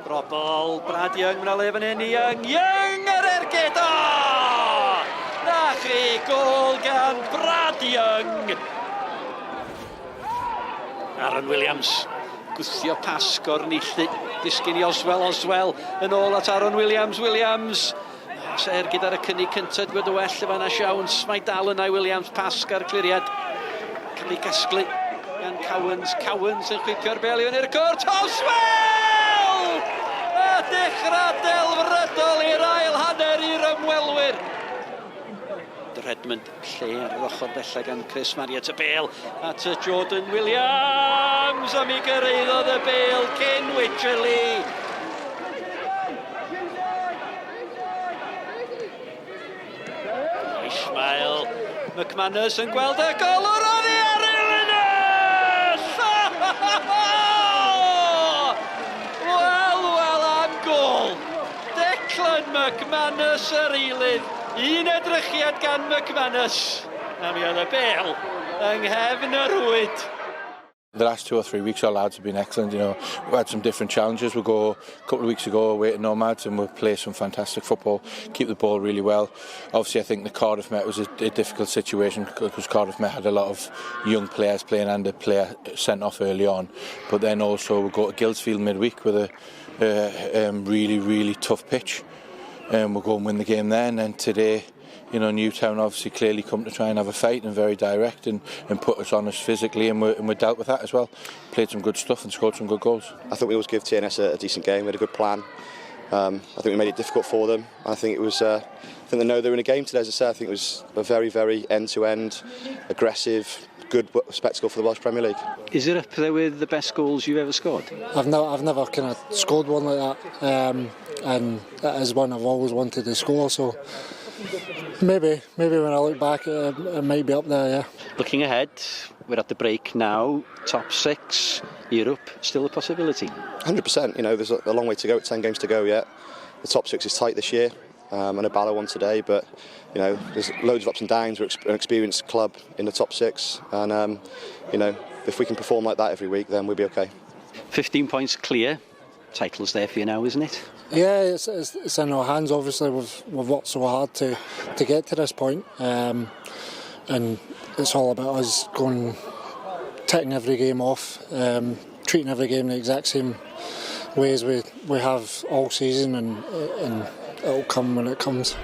Robl, Brad Young, mae'n le fan hyn i Young yr ergyd, Na chi, gol gan Brad Young. Aaron Williams, gwthio pas gornillu, disgyn i Oswell yn ôl at Aaron Williams. Se ergyd ar y cynnig cyntaf, wedi well efo yna siawns, mae dal yna Williams, pas gar cliriad. Cael ei gasglu gan Cowens yn chwipio'r bel i fyny'r cwrt, Oswell! A dechrau delfrydol i'r ail hanner i'r ymwelwyr. Redmond lle ar yr ochr bella gan Chris Marriott y bel at Jordan Williams a mi gyrraeddodd y bel cyn Wycherley. Ismail McManus yn gweld y golwr o ddi ar Linus! Wel am gol. Declan McManus yr eilydd. Un edrychiad gan McManus. A mi oedd y bel yng nghefn y rwyd. The last 2 or 3 weeks our lads have been excellent. We had some different challenges. We'll go a couple of weeks ago away to Nomads and we'll play some fantastic football, keep the ball really well. Obviously I think the Cardiff Met was a difficult situation because Cardiff Met had a lot of young players playing and a player sent off early on. But then also we'll go to Guildsfield midweek with a really tough pitch. We'll go and win the game there, and then today, Newtown obviously clearly come to try and have a fight and very direct and put us on us physically, and we dealt with that as well. Played some good stuff and scored some good goals. I think we always give TNS a decent game. We had a good plan. I think we made it difficult for them. I think it was. I think they know they're in a game today. As I said, I think it was a very end-to-end, aggressive, good spectacle for the Welsh Premier League. Is it up there with the best goals you've ever scored? I've never kind of scored one like that, and that is one I've always wanted to score. So maybe when I look back, it might be up there. Yeah. Looking ahead, we're at the break now. Top 6, Europe, still a possibility. 100%. There's a long way to go. 10 games to go yet. The top 6 is tight this year. I know Bala won today, but there's loads of ups and downs. We're an experienced club in the top 6, and if we can perform like that every week, then we'll be okay. 15 points clear. Title's there for you now, isn't it? Yeah, it's in our hands. Obviously, we've worked so hard to get to this point, and it's all about us taking every game off, treating every game the exact same way as we have all season, and it'll come when it comes.